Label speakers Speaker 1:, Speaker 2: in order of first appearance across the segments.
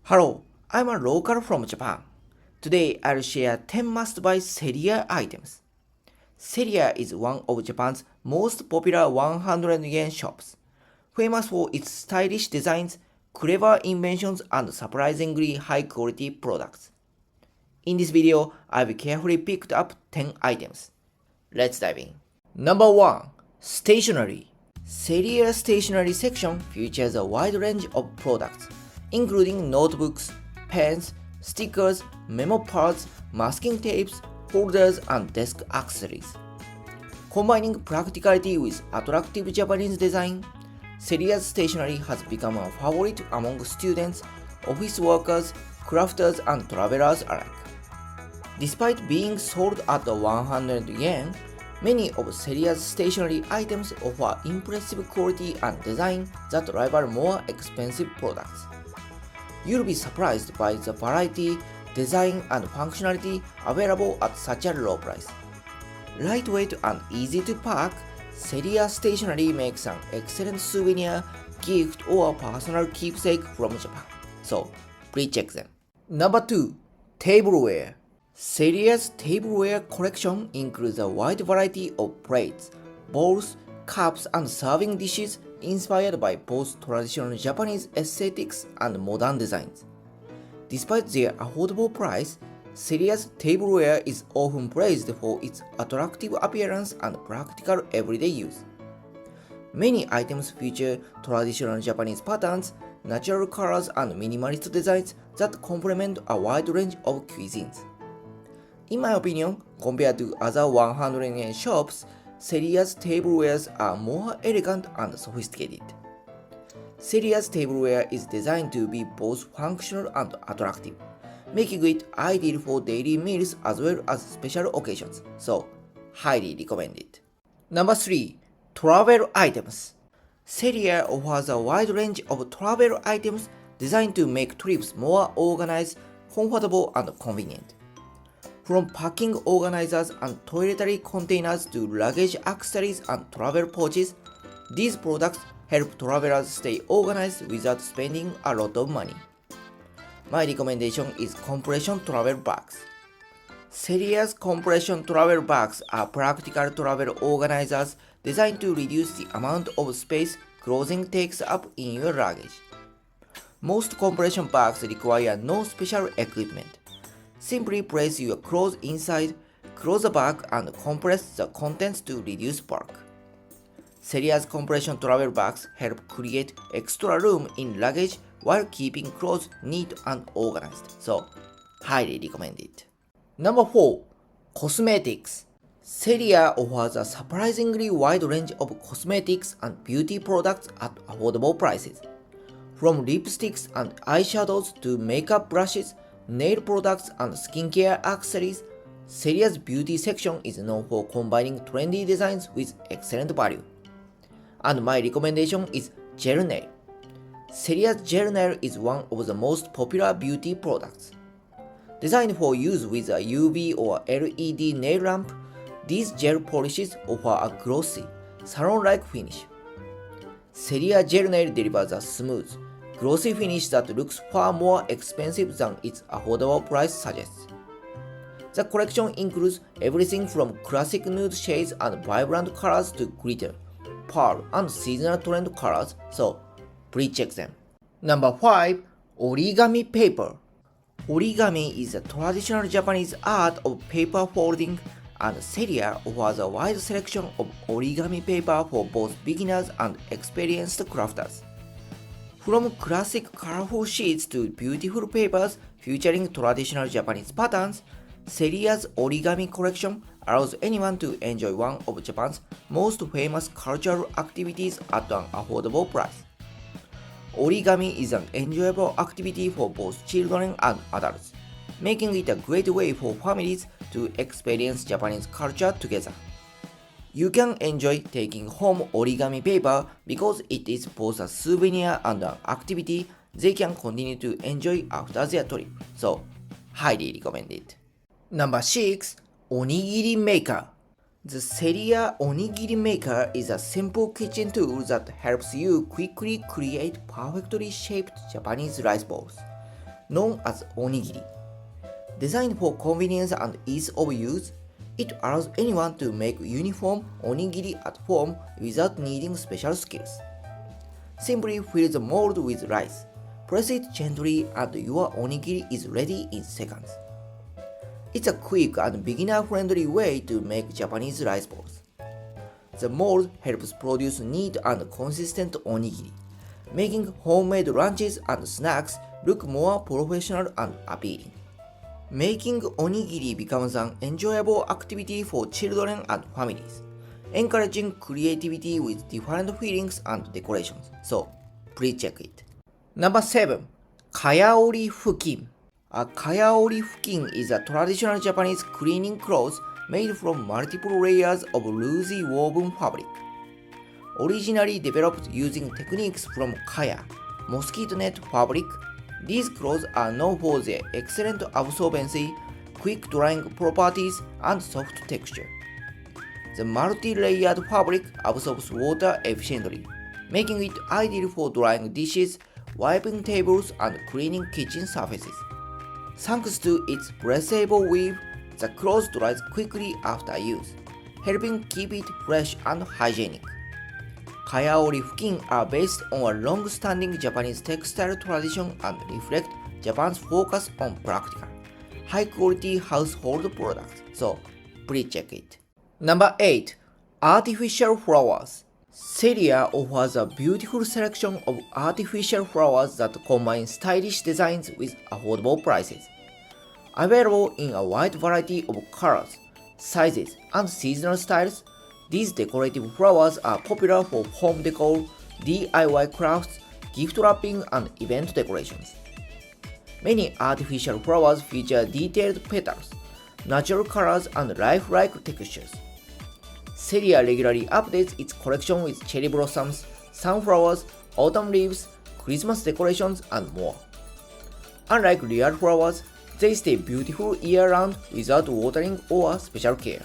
Speaker 1: Hello, I'm a local from Japan. Today I'll share 10 must-buy Seria items. Seria is one of Japan's most popular 100 yen shops, famous for its stylish designs, clever inventions, and surprisingly high-quality products. In this video, I've carefully picked up 10 items. Let's dive in. Number 1. Stationery. Seria stationery section features a wide range of products, including notebooks, pens, stickers, memo pads, masking tapes, folders, and desk accessories. Combining practicality with attractive Japanese design, Seria's stationery has become a favorite among students, office workers, crafters, and travelers alike. Despite being sold at 100 yen, many of Seria's stationery items offer impressive quality and design that rival more expensive products. You'll be surprised by the variety, design, and functionality available at such a low price. Lightweight and easy to pack, Seria stationery makes an excellent souvenir, gift, or personal keepsake from Japan. So, please check them. Number 2. Tableware. Seria's tableware collection includes a wide variety of plates, bowls, cups, and serving dishes inspired by both traditional Japanese aesthetics and modern designs. Despite their affordable price, Seria's tableware is often praised for its attractive appearance and practical everyday use. Many items feature traditional Japanese patterns, natural colors, and minimalist designs that complement a wide range of cuisines. In my opinion, compared to other 100 yen shops, Seria's tablewares are more elegant and sophisticated. Seria's tableware is designed to be both functional and attractive, making it ideal for daily meals as well as special occasions, so highly recommended. Number 3. Travel items. Seria offers a wide range of travel items designed to make trips more organized, comfortable, and convenient. From packing organizers and toiletry containers to luggage accessories and travel pouches, these products help travelers stay organized without spending a lot of money. My recommendation is compression travel bags. Seria's compression travel bags are practical travel organizers designed to reduce the amount of space clothing takes up in your luggage. Most compression bags require no special equipment. Simply place your clothes inside, close the bag, and compress the contents to reduce bulk. Seria's compression travel bags help create extra room in luggage while keeping clothes neat and organized, so highly recommended. Number 4. Cosmetics. Seria offers a surprisingly wide range of cosmetics and beauty products at affordable prices. From lipsticks and eyeshadows to makeup brushes, nail products, and skincare accessories, Seria's beauty section is known for combining trendy designs with excellent value. And my recommendation is gel nail. Seria's gel nail is one of the most popular beauty products. Designed for use with a UV or LED nail lamp, these gel polishes offer a glossy, salon-like finish. Seria gel nail delivers a smooth, glossy finish that looks far more expensive than its affordable price suggests. The collection includes everything from classic nude shades and vibrant colors to glitter, pearl, and seasonal trend colors, so please check them. Number 5. Origami paper. Origami is a traditional Japanese art of paper folding, and Seria offers a wide selection of origami paper for both beginners and experienced crafters. From classic colorful sheets to beautiful papers featuring traditional Japanese patterns, Seria's origami collection allows anyone to enjoy one of Japan's most famous cultural activities at an affordable price. Origami is an enjoyable activity for both children and adults, making it a great way for families to experience Japanese culture together. You can enjoy taking home origami paper because it is both a souvenir and an activity they can continue to enjoy after their trip, so highly recommended. Number 6. Onigiri maker. The Seria Onigiri Maker is a simple kitchen tool that helps you quickly create perfectly shaped Japanese rice balls. known as onigiri. Designed for convenience and ease of use, it allows anyone to make uniform onigiri at home without needing special skills. Simply fill the mold with rice, press it gently and your onigiri is ready in seconds. It's a quick and beginner-friendly way to make Japanese rice balls. The mold helps produce neat and consistent onigiri, making homemade lunches and snacks look more professional and appealing. Making onigiri becomes an enjoyable activity for children and families, encouraging creativity with different fillings and decorations. So, please check it. Number 7. Kayaori Fukin. A kayaori fukin is a traditional Japanese cleaning cloth made from multiple layers of loosely woven fabric. Originally developed using techniques from kaya, mosquito net fabric, these clothes are known for their excellent absorbency, quick drying properties, and soft texture. The multi-layered fabric absorbs water efficiently, making it ideal for drying dishes, wiping tables, and cleaning kitchen surfaces. Thanks to its breathable weave, the cloth dries quickly after use, helping keep it fresh and hygienic. Kayaori fukin are based on a long-standing Japanese textile tradition and reflect Japan's focus on practical, high-quality household products. So, please check it. Number 8. Artificial flowers. Seria offers a beautiful selection of artificial flowers that combine stylish designs with affordable prices. Available in a wide variety of colors, sizes, and seasonal styles, these decorative flowers are popular for home decor, DIY crafts, gift wrapping, and event decorations. Many artificial flowers feature detailed petals, natural colors, and lifelike textures. Seria regularly updates its collection with cherry blossoms, sunflowers, autumn leaves, Christmas decorations, and more. Unlike real flowers, they stay beautiful year-round without watering or special care.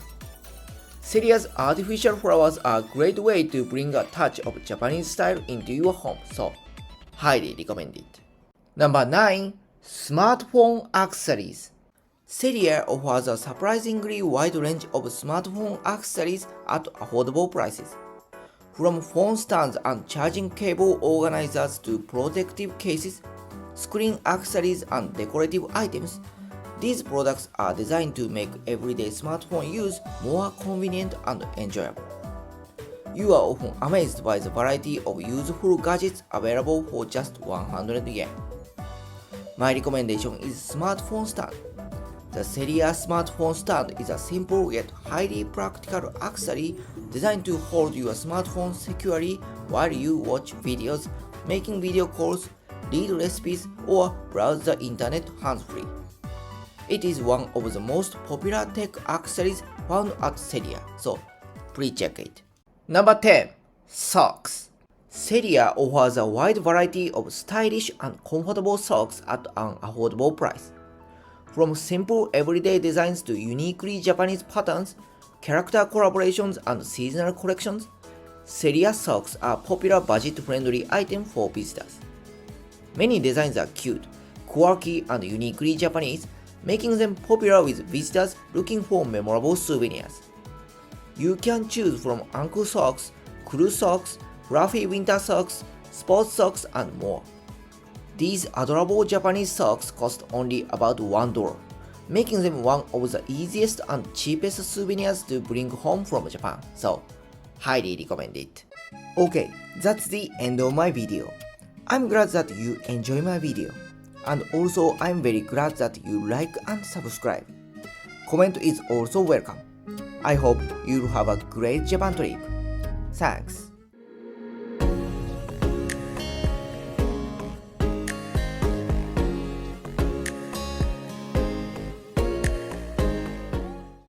Speaker 1: Seria's artificial flowers are a great way to bring a touch of Japanese style into your home, so highly recommend it. Number 9. Smartphone accessories. Seria offers a surprisingly wide range of smartphone accessories at affordable prices. From phone stands and charging cable organizers to protective cases, screen accessories, and decorative items, these products are designed to make everyday smartphone use more convenient and enjoyable. You are often amazed by the variety of useful gadgets available for just 100 yen. My recommendation is Smartphone Stand. The Seria Smartphone Stand is a simple yet highly practical accessory designed to hold your smartphone securely while you watch videos, making video calls, read recipes, or browse the internet hands-free. It is one of the most popular tech accessories found at Seria, so please check it. Number 10. Socks. Seria offers a wide variety of stylish and comfortable socks at an affordable price. From simple everyday designs to uniquely Japanese patterns, character collaborations, and seasonal collections, Seria socks are popular budget-friendly item for visitors. Many designs are cute, quirky, and uniquely Japanese, making them popular with visitors looking for memorable souvenirs. You can choose from ankle socks, cruise socks, fluffy winter socks, sports socks, and more. These adorable Japanese socks cost only about $1, making them one of the easiest and cheapest souvenirs to bring home from Japan, so highly recommend it. Okay, that's the end of my video. I'm glad that you enjoy my video, and also I'm very glad that you like and subscribe. Comment is also welcome. I hope you'll have a great Japan trip. Thanks.